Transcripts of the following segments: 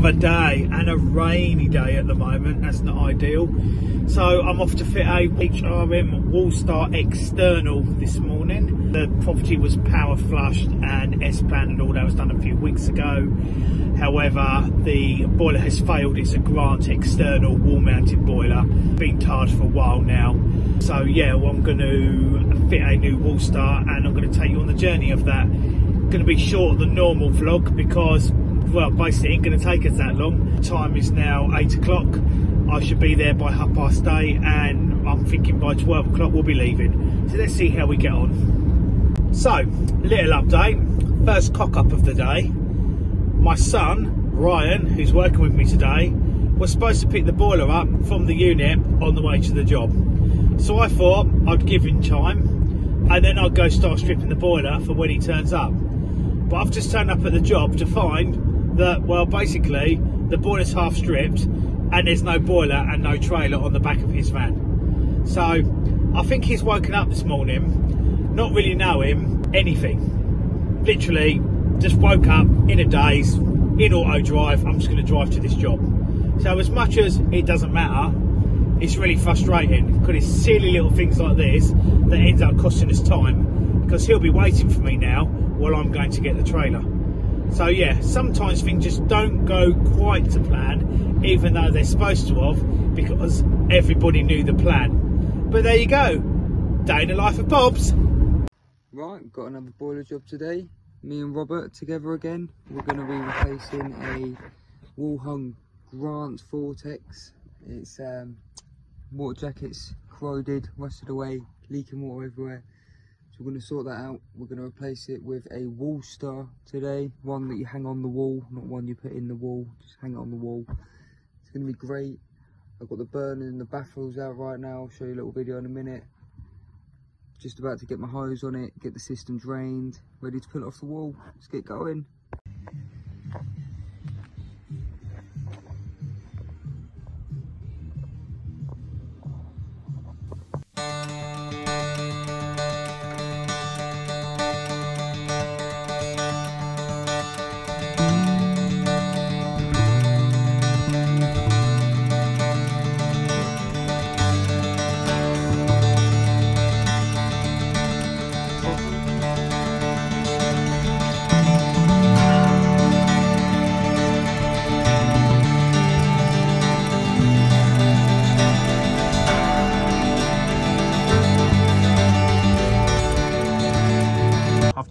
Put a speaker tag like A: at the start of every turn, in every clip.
A: another day, and a rainy day at the moment. That's not ideal. So I'm off to fit a HRM Wallstar external this morning. The property was power flushed and S-plan and all that was done a few weeks ago. However, the boiler has failed. It's a Grant external wall mounted boiler, been charged for a while now. So yeah, well, I'm going to fit a new Wallstar and I'm going to take you on the journey of that. Going to be shorter than normal vlog because, well, basically it ain't going to take us that long. Time is now 8 o'clock. I should be there by 8:30 and I'm thinking by 12 o'clock we'll be leaving. So let's see how we get on. So, little update. First cock up of the day. My son, Ryan, who's working with me today, was supposed to pick the boiler up from the unit on the way to the job. So I thought I'd give him time and then I'd go start stripping the boiler for when he turns up. But I've just turned up at the job to find that, well, basically the boiler's half stripped and there's no boiler and no trailer on the back of his van. So I think he's woken up this morning not really knowing anything. Literally just woke up in a daze, in auto drive. I'm just going to drive to this job. So as much as it doesn't matter, it's really frustrating because it's silly little things like this that ends up costing us time, because he'll be waiting for me now while I'm going to get the trailer. So yeah, sometimes things just don't go quite to plan, even though they're supposed to have, because everybody knew the plan. But there you go, day in the life of Bob's.
B: Right, got another boiler job today. Me and Robert together again. We're going to be replacing a wall hung Grant Vortex. It's water jacket's corroded, rusted away, leaking water everywhere. So we're going to sort that out. We're going to replace it with a Wallstar today, one that you hang on the wall, not one you put in the wall, just hang it on the wall. It's going to be great. I've got the burner and the baffles out right now. I'll show you a little video in a minute. Just about to get my hose on it, get the system drained, ready to put it off the wall. Let's get going.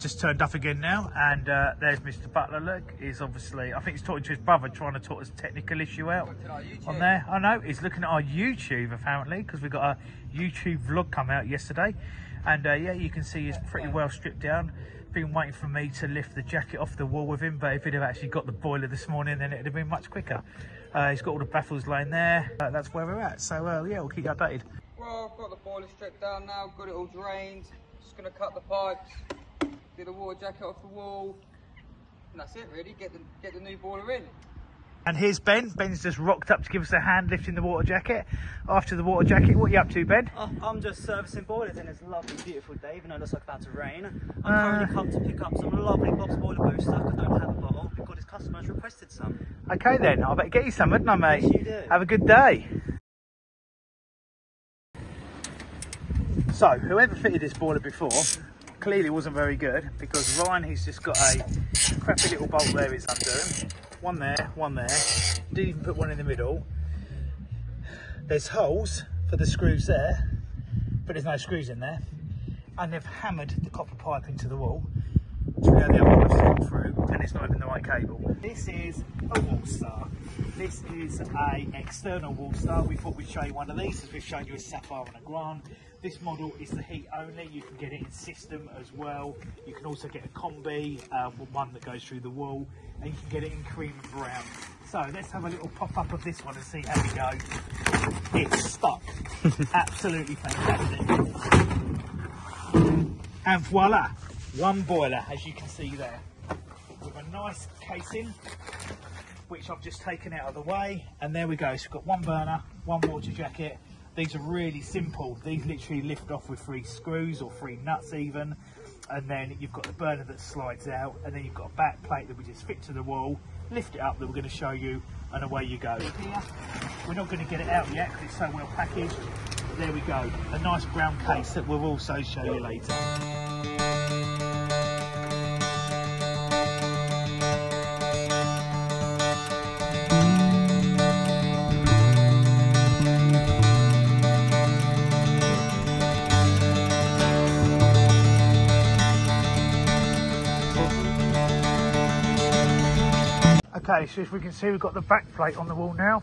A: Just turned up again now, and there's Mr. Butler. Look, he's obviously, I think he's talking to his brother, trying to sort his technical issue out on there. I know he's looking at our YouTube apparently, because we got a YouTube vlog come out yesterday, and yeah, you can see he's pretty well stripped down. Been waiting for me to lift the jacket off the wall with him, but if he'd have actually got the boiler this morning, then it'd have been much quicker. He's got all the baffles laying there. That's where we're at. So yeah, we'll keep you updated.
B: Well, I've got the boiler stripped down now, got it all drained. Just going to cut the pipes, get the water jacket off the wall, and that's it really, get the new boiler in.
A: And here's Ben. Ben's just rocked up to give us a hand lifting the water jacket. After the water jacket, what are you up to, Ben?
C: Oh, I'm just servicing boilers and it's a lovely, beautiful day, even though it looks like it's about to rain. I'm currently come to pick up some lovely Bob's boiler booster. I don't have a bottle because his customers requested some.
A: Okay then, I better get you some, hadn't I, mate?
C: Yes, you do.
A: Have a good day. So, whoever fitted this boiler before clearly wasn't very good, because Ryan, he's just got a crappy little bolt there it's undone. One there, didn't even put one in the middle. There's holes for the screws there, but there's no screws in there. And they've hammered the copper pipe into the wall to allow the other pipes to come through, and it's not even the right cable. This is a Wallstar. This is a external Wallstar. We thought we'd show you one of these, as we've shown you a Sapphire and a Grant. This model is the heat only. You can get it in system as well. You can also get a combi, one that goes through the wall, and you can get it in cream and brown. So let's have a little pop up of this one and see how we go. It's stuck. Absolutely fantastic. And voila, one boiler, as you can see there, with a nice casing, which I've just taken out of the way. And there we go. So we've got one burner, one water jacket. These are really simple. These literally lift off with 3 screws or 3 nuts even. And then you've got the burner that slides out, and then you've got a back plate that we just fit to the wall. lift it up that we're going to show you, and away you go. Here, we're not going to get it out yet because it's so well packaged. But there we go, a nice brown case that we'll also show you later. Okay, so as we can see, we've got the back plate on the wall now,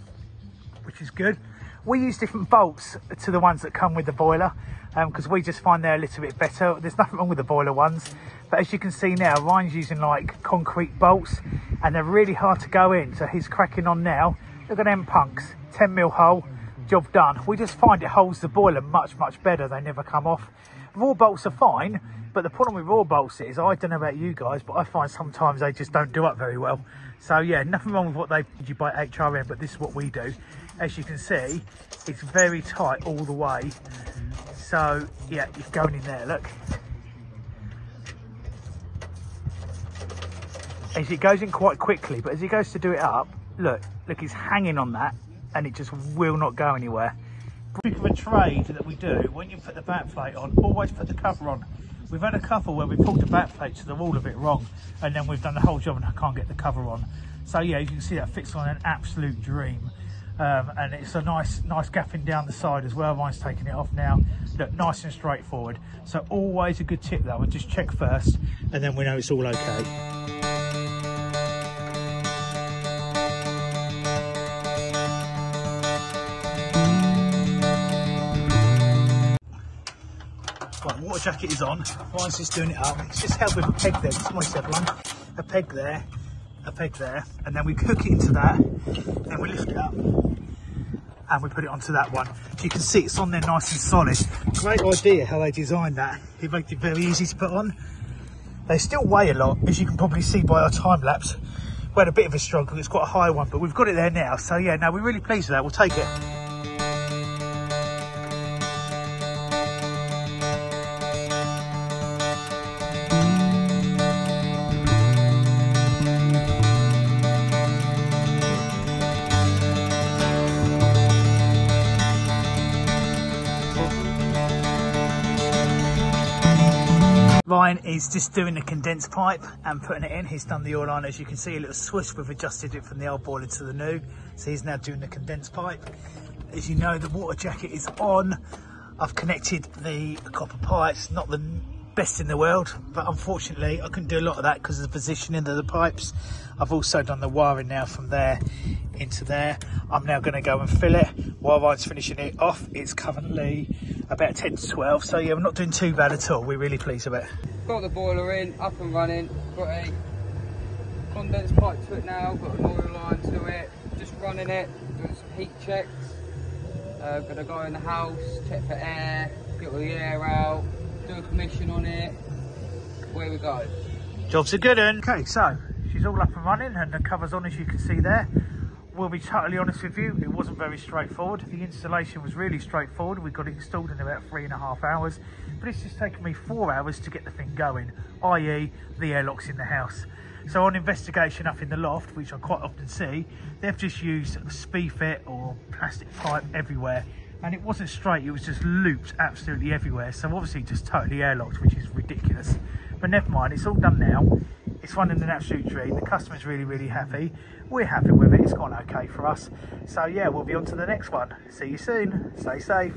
A: which is good. We use different bolts to the ones that come with the boiler because we just find they're a little bit better. There's nothing wrong with the boiler ones, but as you can see now, Ryan's using like concrete bolts and they're really hard to go in. So he's cracking on now. Look at them punks, 10mm hole, job done. We just find it holds the boiler much, much better. They never come off. Raw bolts are fine, but the problem with raw bolts is, I don't know about you guys, but I find sometimes they just don't do up very well. So yeah, nothing wrong with what they do by HRM, but this is what we do. As you can see, it's very tight all the way. So yeah, it's going in there, look. As it goes in quite quickly, but as he goes to do it up, look, he's hanging on that and it just will not go anywhere. Trick of a trade that we do, when you put the back plate on, always put the cover on. We've had a couple where we pulled the back plate so they're all a bit wrong, and then we've done the whole job and I can't get the cover on. So yeah, you can see that fits on an absolute dream. And it's a nice gapping down the side as well. Mine's taking it off now. Look, nice and straightforward. So always a good tip though, and just check first and then we know it's all okay. Right, water jacket is on. Ryan's just doing it up. It's just held with a peg there. It's my step one. A peg there, and then we hook it into that. Then we lift it up, and we put it onto that one. So you can see it's on there nice and solid. Great idea how they designed that. It makes it very easy to put on. They still weigh a lot, as you can probably see by our time lapse. We had a bit of a struggle. It's quite a high one, but we've got it there now. So yeah, no, we're really pleased with that. We'll take it. Ryan is just doing the condensed pipe and putting it in. He's done the oil line. As you can see, a little swoosh. We've adjusted it from the old boiler to the new. So he's now doing the condensed pipe. As you know, the water jacket is on. I've connected the copper pipes, not the best in the world, but unfortunately I couldn't do a lot of that because of the positioning of the pipes. I've also done the wiring now from there into there. I'm now going to go and fill it while Ryan's finishing it off. It's currently about 10 to 12, so yeah, we're not doing too bad at all. We're really pleased with it.
B: Got the boiler in, up and running, got a condensed pipe to it now, got an oil line to it, just running it, doing some heat checks. Gonna go in the house, check for air, get all the air out, do a commission on it, away we go.
A: Job's a good one. Okay, so she's all up and running and the cover's on, as you can see there. We'll be totally honest with you, it wasn't very straightforward. The installation was really straightforward. We got it installed in about 3.5 hours, but it's just taken me 4 hours to get the thing going, i.e. the airlocks in the house. So on investigation up in the loft, which I quite often see, they've just used speed fit or plastic pipe everywhere, and it wasn't straight, it was just looped absolutely everywhere. So obviously just totally airlocked, which is ridiculous. But never mind, it's all done now. It's running an absolute dream. The customer's really, really happy. We're happy with it. It's gone okay for us. So yeah, we'll be on to the next one. See you soon. Stay safe.